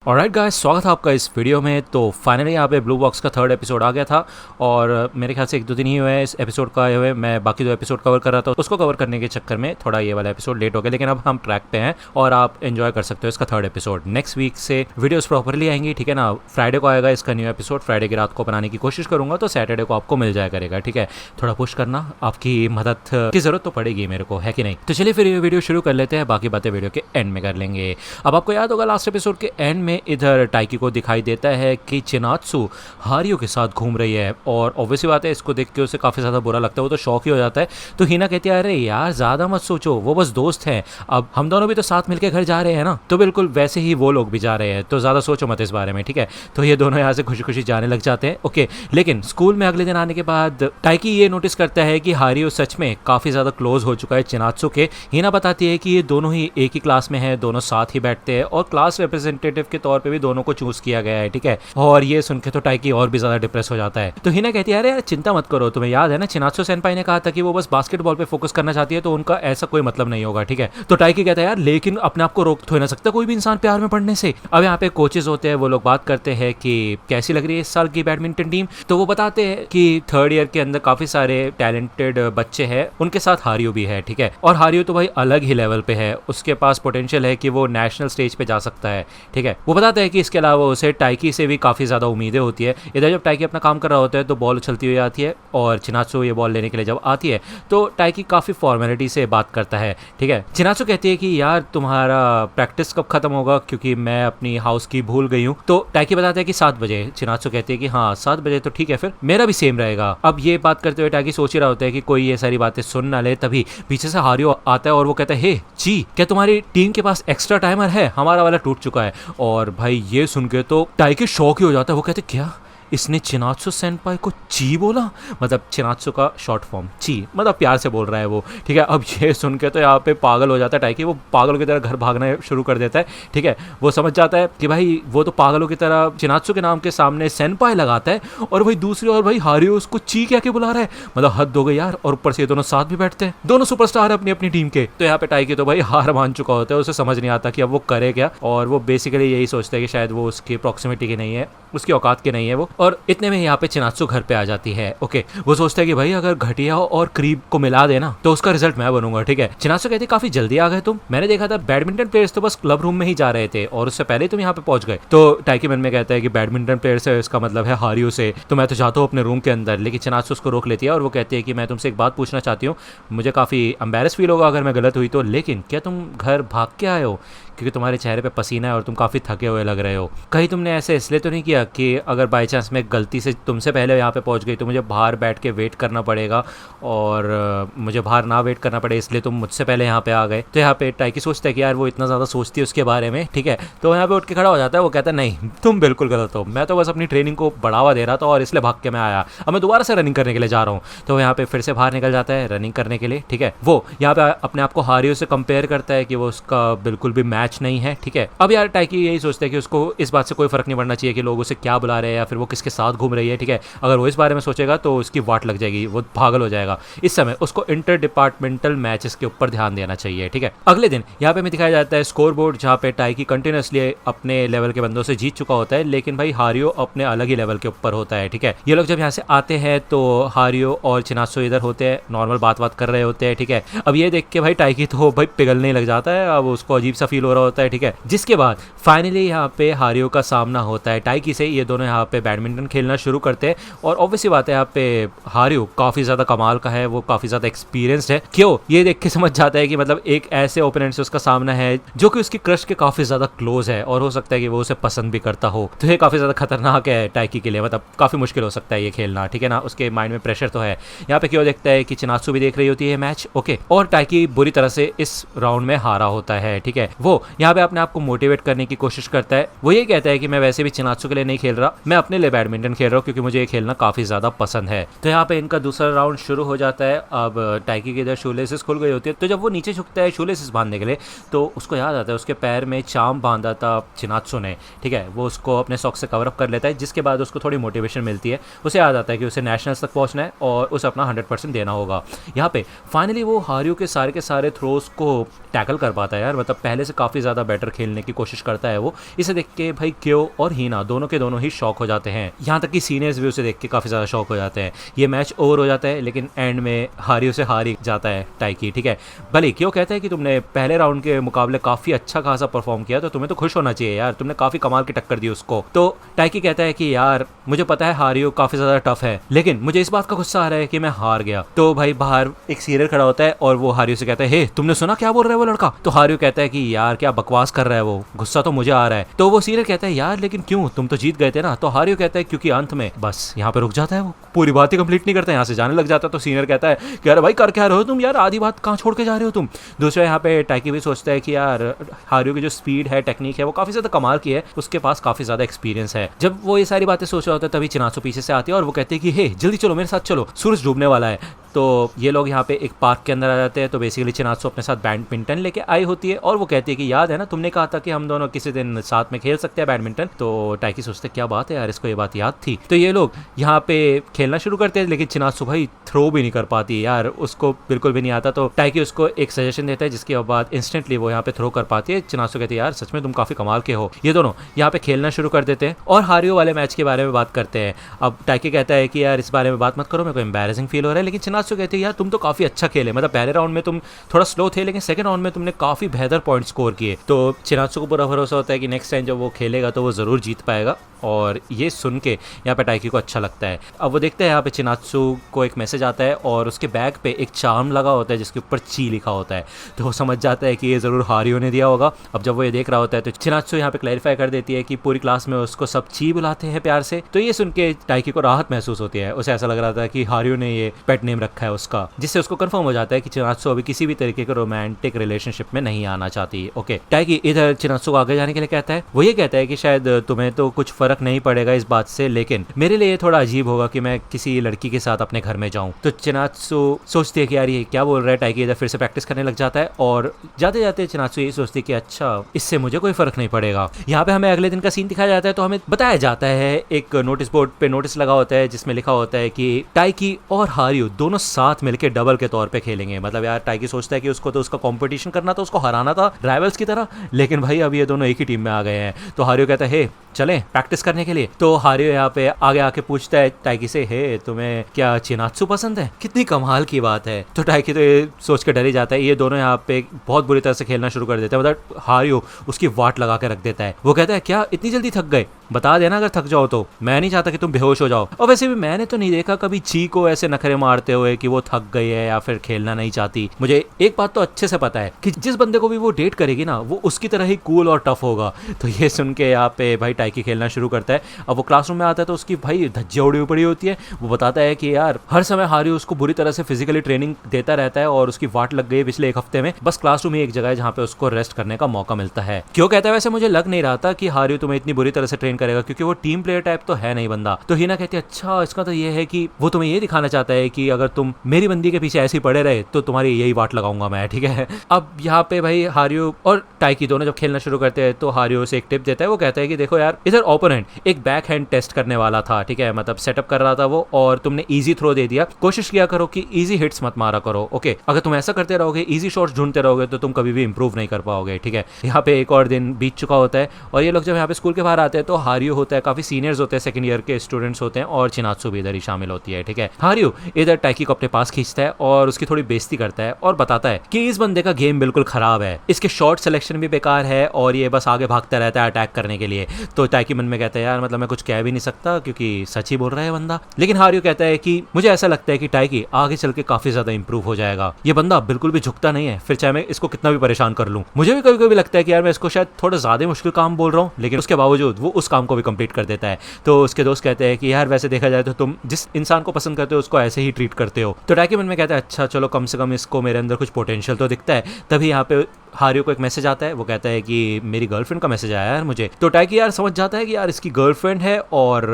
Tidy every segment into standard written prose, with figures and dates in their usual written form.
Alright guys, स्वागत है आपका इस वीडियो में। तो फाइनली यहाँ पे ब्लू बॉक्स का थर्ड एपिसोड आ गया था और मेरे ख्याल से एक दो दिन ही हुए हैं इस एपिसोड का आए हुए। मैं बाकी दो एपिसोड कवर कर रहा था, उसको कवर करने के चक्कर में थोड़ा ये वाला एपिसोड लेट हो गया, लेकिन अब हम ट्रैक पे हैं और आप एंजॉय कर सकते हो इसका थर्ड एपिसोड। नेक्स्ट वीक से वीडियोस प्रॉपरली आएंगी, ठीक है ना। फ्राइडे को आएगा इसका न्यू एपिसोड, फ्राइडे की रात को बनाने की कोशिश करूंगा, तो सैटरडे को आपको मिल जाया करेगा, ठीक है। थोड़ा पुश करना, आपकी मदद की जरूरत तो पड़ेगी मेरे को, है कि नहीं। तो चलिए फिर ये वीडियो शुरू कर लेते हैं, बाकी बातें वीडियो के एंड में कर लेंगे। अब आपको याद होगा लास्ट एपिसोड के एंड में इधर टाइकी को दिखाई देता है कि चिनात्सु हारियो के साथ घूम रही है और ऑब्वियसली बात है इसको देख के उसे काफी ज्यादा बुरा लगता है, वो तो शॉक ही हो जाता है। तो हिना कहती है अरे यार ज्यादा मत सोचो, वो बस दोस्त हैं, अब हम दोनों भी तो साथ मिलकर घर जा रहे हैं ना। तो बिल्कुल वैसे ही वो लोग भी जा रहे हैं, तो ज्यादा सोचो मत इस बारे में, ठीक है। तो ये दोनों यहाँ से खुशी खुशी जाने लग जाते हैं, ओके। लेकिन स्कूल में अगले दिन आने के बाद टाइकी ये नोटिस करता है कि हारियो सच में काफी ज्यादा क्लोज हो चुका है चिनात्सु के। हिना बताती है कि ये दोनों ही एक ही क्लास में है, दोनों साथ ही बैठते हैं और क्लास रिप्रेजेंटेटिव के तौर पे भी दोनों को चूज किया गया है, ठीक है। और ये सुन के तो टाइकी और भी ज्यादा डिप्रेस हो जाता है। तो हिना कहती है अरे यार चिंता मत करो, तुम्हें याद है ना चिनात्सु सेनपाई ने कहा था कि वो बस बास्केटबॉल पे फोकस करना चाहती है, तो उनका ऐसा कोई मतलब नहीं होगा, ठीक है। तो टाइकी कहता है यार लेकिन अपने आप को रोक तो ना सकता कोई भी इंसान प्यार में पड़ने से। अब यहाँ पे कोचेज होते हैं, वो लोग बात करते हैं कि कैसी लग रही है इस साल की बैडमिंटन टीम। तो वो बताते हैं कि थर्ड ईयर के अंदर काफी सारे टैलेंटेड बच्चे हैं, उनके साथ हारियो भी है, ठीक है। और हारियो तो भाई अलग ही लेवल पे है, उसके पास पोटेंशियल है कि वो नेशनल स्टेज पे जा सकता है, ठीक है। वो बताते हैं कि इसके अलावा उसे टाइकी से भी काफी ज्यादा उम्मीदें होती है। इधर जब टाइकी अपना काम कर रहा होता है तो बॉल उछलती हुई आती है और चिनात्सु ये बॉल लेने के लिए जब आती है तो टाइकी काफी फॉर्मेलिटी से बात करता है, ठीक है। चिनात्सु कहती है कि यार तुम्हारा प्रैक्टिस कब खत्म होगा, क्योंकि मैं अपनी हाउस की भूल गई हूँ। तो टाइकी बताता है कि 7 बजे। चिनात्सु कहती है कि हाँ 7 बजे तो ठीक है, फिर मेरा भी सेम रहेगा। अब ये बात करते हुए टाइकी सोच ही रहा होता है कि कोई ये सारी बातें सुन ना ले, तभी पीछे से हारियो आता है और वो कहता है हे जी, क्या तुम्हारी टीम के पास एक्स्ट्रा टाइमर है, हमारा वाला टूट चुका है। और भाई ये सुन के तो टाइकी शॉक ही हो जाता है, वो कहते क्या इसने चिनात्सु सेनपाई को ची बोला, मतलब चिनात्सु का शॉर्ट फॉर्म ची, मतलब प्यार से बोल रहा है वो, ठीक है। अब ये सुन के तो यहाँ पे पागल हो जाता है टाइकी, वो पागलों की तरह घर भागना शुरू कर देता है, ठीक है। वो समझ जाता है कि भाई वो तो पागलों की तरह चिनात्सु के नाम के सामने सेनपाई लगाता है और वही दूसरी और भाई हारियो उसको ची क्या के बुला रहा है, मतलब हद हो गई यार। और ऊपर से ये दोनों साथ भी बैठते हैं, दोनों सुपरस्टार है अपनी अपनी टीम के। तो यहाँ पे टाइकी तो भाई हार मान चुका होता है, उसे समझ नहीं आता कि अब वो करे क्या, और वो बेसिकली यही सोचता है कि शायद वो उसकी प्रॉक्सिमिटी की नहीं है, उसकी औकात की नहीं है वो। और इतने में यहाँ पे चिनात्सु घर पे आ जाती है, ओके। वो सोचता है कि भाई अगर घटिया और क्रीप को मिला देना तो उसका रिजल्ट मैं बनूंगा, ठीक है। चिनात्सु कहती है काफी जल्दी आ गए तुम, मैंने देखा था बैडमिंटन प्लेयर्स तो बस क्लब रूम में ही जा रहे थे और उससे पहले तुम यहाँ पे पहुंच गए। तो टाइकी मन में कहता है कि बैडमिंटन प्लेयर्स है इसका मतलब है हारियो से, तो मैं तो चाहता हूँ अपने रूम के अंदर। लेकिन चिनात्सु उसको रोक लेती है और वो कहती है कि मैं तुमसे एक बात पूछना चाहती हूँ, मुझे काफी एम्बैरस फील होगा अगर मैं गलत हुई तो, लेकिन क्या तुम घर भाग के आए हो, क्योंकि तुम्हारे चेहरे पे पसीना है और तुम काफ़ी थके हुए लग रहे हो। कहीं तुमने ऐसे इसलिए तो नहीं किया कि अगर बाई चांस मैं गलती से तुमसे पहले यहाँ पे पहुँच गई तो मुझे बाहर बैठ के वेट करना पड़ेगा और मुझे बाहर ना वेट करना पड़े, इसलिए तुम मुझसे पहले यहाँ पे आ गए। तो यहाँ पे टाइकी सोचता है कि यार वो इतना ज़्यादा सोचती है उसके बारे में, ठीक है। तो यहाँ पे उठ के खड़ा हो जाता है, वो कहता है नहीं तुम बिल्कुल गलत हो, मैं तो बस अपनी ट्रेनिंग को बढ़ावा दे रहा था और इसलिए भाग के मैं आया, अब मैं दोबारा से रनिंग करने के लिए जा रहा हूँ। तो यहाँ पे फिर से बाहर निकल जाता है रनिंग करने के लिए, ठीक है। वो यहाँ पे अपने आप को हारियो से कंपेयर करता है कि वो उसका बिल्कुल भी मैच नहीं है, ठीक है। अब यार टाइकी यही सोचता है कि उसको इस बात से कोई फर्क नहीं पड़ना चाहिए कि लोग उसे क्या बुला रहे हैं या फिर वो किसके साथ घूम रही है, ठीक है। अगर वो इस बारे में सोचेगा तो उसकी वाट लग जाएगी, वो पागल हो जाएगा। इस समय उसको इंटर डिपार्टमेंटल मैचेस के ऊपर ध्यान देना चाहिए, ठीक है। अगले दिन यहाँ पे हमें दिखाया जाता है स्कोर बोर्ड, जहाँ पे टाइकी कंटिन्यूसली अपने लेवल के बंदों से जीत चुका होता है, लेकिन भाई हारियो अपने अलग ही लेवल के ऊपर होता है, ठीक है। ये लोग जब यहाँ से आते हैं तो हारियो और चिनात्सु इधर होते हैं, नॉर्मल बात कर रहे होते हैं, ठीक है। अब ये देख के भाई टाइकी तो भाई पिघलने लग जाता है, अब उसको अजीब सा फील हो रहा होता है, ठीक है। जिसके बाद फाइनली यहाँ पे हारियो का सामना होता है टाइकी से। ये दोनों यहाँ पे बैडमिंटन खेलना शुरू करते हैं और ऑब्वियसली बात है यहाँ पे हारियो काफी ज्यादा कमाल का है, वो काफी ज्यादा एक्सपीरियंस्ड है। क्यों, ये देख के समझ जाता है कि मतलब एक ऐसे ओपोनेंट से उसका सामना है जो कि उसकी क्रश के काफी ज्यादा क्लोज है और हो सकता है कि वो उसे पसंद भी करता हो। तो ये काफी ज्यादा खतरनाक है टाइकी के लिए, मतलब काफी मुश्किल हो सकता है ये खेलना, ठीक है ना। उसके माइंड में प्रेशर तो है। यहाँ पे क्यों देखता है कि चिनात्सु भी देख रही होती है मैच, ओके। और टाइकी बुरी तरह से इस राउंड में हारा होता है, ठीक है। वो यहाँ पे अपने आप को मोटिवेट करने की कोशिश करता है। वो ये कहता है कि मैं वैसे भी चिनात्सु के लिए नहीं खेल रहा, मैं अपने लिए बैडमिंटन खेल रहा हूँ क्योंकि मुझे ये खेलना काफी ज्यादा पसंद है। तो यहाँ पे इनका दूसरा राउंड शुरू हो जाता है। अब टाइकी के इधर शूलेसेस खुल गई होती है, तो जब वो नीचे झुकता है शूलेसेस बांधने के लिए तो उसको याद आता है उसके पैर में चाम बांधा था चिनात्सु ने, ठीक है। वो उसको अपने सॉक से कवर अप कर लेता है, जिसके बाद उसको थोड़ी मोटिवेशन मिलती है। उसे याद आता है कि उसे नेशनल्स तक पहुंचना है और उसे अपना 100% देना होगा। यहाँ पे फाइनली वो हारियो के सारे थ्रोज को टैकल कर पाता है यार, मतलब पहले से काफ़ी ज़्यादा बेटर खेलने की कोशिश करता है वो। इसे देख के भाई क्यो और हीना दोनों के दोनों ही शॉक हो जाते हैं, यहाँ तक कि सीनियर्स भी उसे देख के काफ़ी ज़्यादा शॉक हो जाते हैं। ये मैच ओवर हो जाता है लेकिन एंड में हारियो से हार ही जाता है टाइकी, ठीक है। भले क्यों कहता है कि तुमने पहले राउंड के मुकाबले काफ़ी अच्छा खासा परफॉर्म किया, तो तुम्हें तो खुश होना चाहिए यार, तुमने काफ़ी कमाल की टक्कर दी उसको। तो टाइकी कहता है कि यार मुझे पता है हारियो काफ़ी ज़्यादा टफ है, लेकिन मुझे इस बात का गुस्सा आ रहा है कि मैं हार गया। तो भाई बाहर एक सीनियर खड़ा होता है और वो हारियो से कहता है, हे तुमने सुना क्या बोल रहा है वो लड़का? तो हारियो कहता है कि यार क्या बकवास कर रहा है वो, गुस्सा तो मुझे आ रहा है। तो वो सीनियर कहता है यार लेकिन क्यों, तुम तो जीत गए थे ना। तो हारियो कहता है क्योंकि अंत में बस यहाँ पे रुक जाता है, वो पूरी बात ही कंप्लीट नहीं करता, यहाँ से जाने लग जाता है। तो सीनियर कहता है कि अरे भाई कर क्या रहे हो तुम यार, आधी बात कहाँ छोड़ के जा रहे हो तुम। दूसरा यहाँ पे टाइकी भी सोचता है कि यार हारियो की जो स्पीड है, टेक्निक है, वो काफ़ी ज़्यादा कमाल की है, उसके पास काफ़ी ज़्यादा एक्सपीरियंस है। जब वो ये सारी बातें सोच रहा होता है तभी चिनात्सु पीछे से आती है और वो कहते हैं कि हे जल्दी चलो मेरे साथ चलो, सूरज डूबने वाला है। तो ये लोग यहाँ पे एक पार्क के अंदर आ जाते हैं। तो बेसिकली चिनात्सु अपने साथ बैडमिंटन लेके आई होती है और वो कहती है कि याद है ना तुमने कहा था कि हम दोनों किसी दिन साथ में खेल सकते हैं बैडमिंटन। तो टाइकी सोचते क्या बात है यार, इसको ये बात याद थी। तो ये लोग यहाँ पे खेलना शुरू करते हैं लेकिन चिनात्सु भाई थ्रो भी नहीं कर पाती है यार, उसको बिल्कुल भी नहीं आता। तो टाइकी उसको एक सजेशन देता है जिसके बाद इंस्टेंटली वो यहाँ पे थ्रो कर पाती है। चिनात्सु कहती है यार सच में तुम काफी कमाल के हो। ये दोनों यहाँ पे खेलना शुरू कर देते हैं और हारियो वाले मैच के बारे में बात करते हैं। अब टाइकी कहता है कि यार इस बारे में बात मत करो, मेरे को एम्बैरेसिंग फील हो रहा है। लेकिन चिनात्सु कहती है यार तुम तो काफी अच्छा खेले, मतलब पहले राउंड में तुम थोड़ा स्लो थे लेकिन सेकंड राउंड में तुमने काफी बेहतर पॉइंट स्कोर किए। तो चिनात्सु को पूरा भरोसा होता है कि नेक्स्ट टाइम जब वो खेलेगा तो वो जरूर जीत पाएगा और ये सुन के यहाँ पे टाइकी को अच्छा लगता है। अब वो देखते हैं यहाँ पे चिनात्सु को एक मैसेज आता है और उसके बैग पे एक चार्म लगा होता है जिसके ऊपर ची लिखा होता है। तो वो समझ जाता है कि ये ज़रूर हारियो ने दिया होगा। अब जब वो ये देख रहा होता है तो चिनात्सु यहाँ पे क्लैरिफाई कर देती है कि पूरी क्लास में उसको सब ची बुलाते हैं प्यार से। तो ये सुन के टाइकी को राहत महसूस होती है, उसे ऐसा लग रहा था कि हारियो ने ये पेट नेम रखा है उसका, जिससे उसको कंफर्म हो जाता है कि चिनात्सु अभी किसी भी तरीके के रोमांटिक रिलेशनशिप में नहीं आना चाहती। ओके, टाइकी इधर चिनात्सु को आगे जाने के लिए कहता है। वो ये कहता है कि शायद तुम्हें तो कुछ फर्क नहीं पड़ेगा इस बात से, लेकिन मेरे लिए थोड़ा अजीब होगा कि मैं किसी लड़की के साथ अपने घर में जाऊं। तो चिनात्सु सोचती है कि यार ये क्या बोल रहा है। टाइकी इधर फिर से प्रैक्टिस करने लग जाता है और जाते जाते चिनात्सु ये सोचती है कि अच्छा इससे मुझे कोई फर्क नहीं पड़ेगा। यहाँ पे हमें अगले दिन का सीन दिखाया जाता है तो हमें बताया जाता है एक नोटिस बोर्ड पे नोटिस लगा होता है जिसमें लिखा होता है कि टाइकी और हारियो दोनों साथ मिलकर डबल के तौर पे खेलेंगे। मतलब यार टाइकी सोचता है कि उसको तो उसका कंपटीशन करना था, उसको हराना था राइवल्स की तरह, लेकिन भाई अब ये दोनों एक ही टीम में आ गए हैं। तो हारियो कहता है हे चलें प्रैक्टिस करने के लिए। तो हारियो यहाँ पे आगे आके पूछता है टाइकी से, हे तुम्हें क्या चिनात्सु पसंद है? कितनी कमाल की बात है। तो टाइकी तो ये सोच के डर ही जाता है। ये दोनों यहाँ पे बहुत बुरी तरह से खेलना शुरू कर देते हैं, मतलब हारियो उसकी वाट लगा के रख देता है। वो कहता है क्या इतनी जल्दी थक गए, बता देना अगर थक जाओ तो, मैं नहीं चाहता कि तुम बेहोश हो जाओ। और वैसे भी मैंने तो नहीं देखा कभी ची को ऐसे नखरे मारते हुए कि वो थक गई है या फिर खेलना नहीं चाहती। मुझे एक बात तो अच्छे से पता है कि जिस बंदे को भी वो डेट करेगी ना वो उसकी तरह ही कूल और टफ होगा। तो ये सुन के यहाँ पे भाई टाइकी खेलना शुरू करता है। अब वो क्लासरूम में आता है तो उसकी भाई धज्जियां उड़ी पड़ी होती है। वो बताता है कि यार हर समय हारियो उसको बुरी तरह से फिजिकली ट्रेनिंग देता रहता है और उसकी वाट लग गई पिछले एक हफ्ते में। बस क्लासरूम ही एक जगह है जहाँ पे उसको रेस्ट करने का मौका मिलता है। क्यों कहता है वैसे मुझे लग नहीं रहा था कि हारियो तुम्हें इतनी बुरी तरह से ट्रेन करेगा, क्योंकि वो टीम प्लेयर टाइप तो है नहीं बंदा। तो हिना कहती है अच्छा इसका तो ये है कि वो तुम्हें ये दिखाना चाहता है कि अगर तुम मेरी बंदी के पीछे ऐसे ही पड़े रहे तो तुम्हारी यही वाट लगाऊंगा मैं, ठीक है। अब यहाँ पे भाई हारियो और टाइकी दोनों जब खेलना शुरू करते हैं तो हारियो से एक टिप देता है। वो कहता है कि देखो यार इधर ओपोनेंट एक बैक हैंड टेस्ट करने वाला था, ठीक है, मतलब सेटअप कर रहा था वो, और तुमने इजी थ्रो दे दिया। कोशिश किया करो कि इजी हिट्स मत मारा करो, ओके। अगर तुम ऐसा करते रहोगे, इजी शॉट्स ढूंढते रहोगे तो तुम कभी भी इंप्रूव नहीं कर पाओगे, ठीक है। यहाँ पे एक और दिन बीत चुका होता है और ये लोग जब यहाँ पे स्कूल के बाहर आते हैं तो हारियो होता है, काफी सीनियर्स होते हैं, सेकंड ईयर के स्टूडेंट्स होते हैं और चिनात्सु भी इधर ही शामिल होती है, ठीक है। हारियो इधर टाइकी को अपने पास खींचता है और उसकी थोड़ी बेइज्जती करता है और बताता है कि इस बंदे का गेम बिल्कुल खराब है, इसके शॉट सिलेक्शन भी बेकार है और ये बस आगे भागता रहता है अटैक करने के लिए। तो टाइकी मन में कहता है यार मतलब मैं कुछ कह भी नहीं सकता क्योंकि सच ही बोल रहा है बंदा। लेकिन हारियो कहता है कि मुझे ऐसा लगता है कि टाइकी आगे चल के काफी ज्यादा इंप्रूव हो जाएगा, ये बंदा बिल्कुल भी झुकता नहीं है, फिर चाहे मैं इसको कितना भी परेशान कर लूं। मुझे भी कभी कभी लगता है कि यार मैं इसको शायद थोड़ा ज्यादा मुश्किल काम बोल रहा हूँ, लेकिन उसके बावजूद वो उस काम को भी कंप्लीट कर देता है। तो उसके दोस्त कहते हैं कि यार वैसे देखा जाए तो तुम जिस इंसान को पसंद करते हो उसको ऐसे ही ट्रीट करते हो। तो टाइकी मन में कहता है अच्छा चलो कम से कम इसको मेरे अंदर कुछ पोटेंशियल तो दिखता है। तभी यहाँ पे हारियो को एक मैसेज आता है। वो कहता है कि मेरी गर्लफ्रेंड का मैसेज आया यार मुझे। तो टाइकी यार समझ जाता है कि यार इसकी गर्लफ्रेंड है और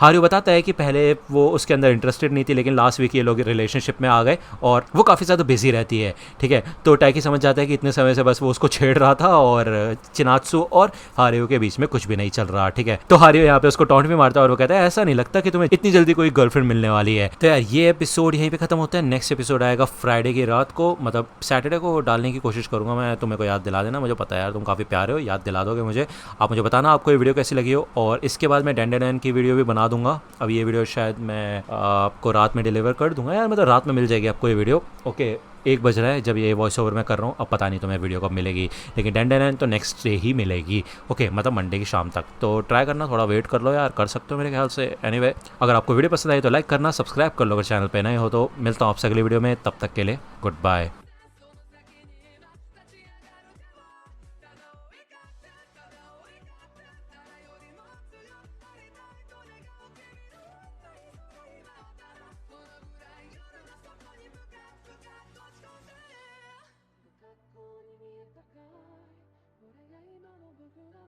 हारियो बताता है कि पहले वो उसके अंदर इंटरेस्टेड नहीं थी लेकिन लास्ट वीक ये लोग रिलेशनशिप में आ गए और वो काफ़ी ज़्यादा बिजी रहती है, ठीक है। तो टाइकी समझ जाता है कि इतने समय से बस वो उसको छेड़ रहा था और चिनात्सु और हारियो के बीच में कुछ भी नहीं चल रहा, ठीक है। ठीक है। तो हारियो यहाँ पे उसको टॉन्ट भी मारता है और वो कहता है ऐसा नहीं लगता कि तुम्हें इतनी जल्दी कोई गर्लफ्रेंड मिलने वाली है। तो यार ये एपिसोड यहीं पे खत्म होता है। नेक्स्ट एपिसोड आएगा फ्राइडे की रात को, मतलब सैटरडे को डालने की कोशिश करूंगा मैं। तुम्हें को याद दिला देना, मुझे पता है यार तुम काफ़ी प्यारे हो, याद दिला दोगे मुझे। आप मुझे बताना आपको ये वीडियो कैसी लगी हो, और इसके बाद मैं डेंडेन की वीडियो भी बना दूंगा। अब ये वीडियो शायद मैं आपको रात में डिलीवर कर दूंगा यार, मतलब रात में मिल जाएगी आपको ये वीडियो। ओके 1 बज रहा है जब ये वॉइस ओवर मैं कर रहा हूँ। अब पता नहीं तुम्हें वीडियो कब मिलेगी, लेकिन डेंडेन तो नेक्स्ट डे ही मिलेगी। ओके मतलब मंडे की शाम तक। तो ट्राई करना, थोड़ा वेट कर लो यार, कर सकते हो मेरे ख्याल से। एनीवे अगर आपको वीडियो पसंद आई तो लाइक करना, सब्सक्राइब कर लो अगर चैनल पे नए हो तो। मिलता हूँ आपसे अगली वीडियो में, तब तक के लिए गुड बाय।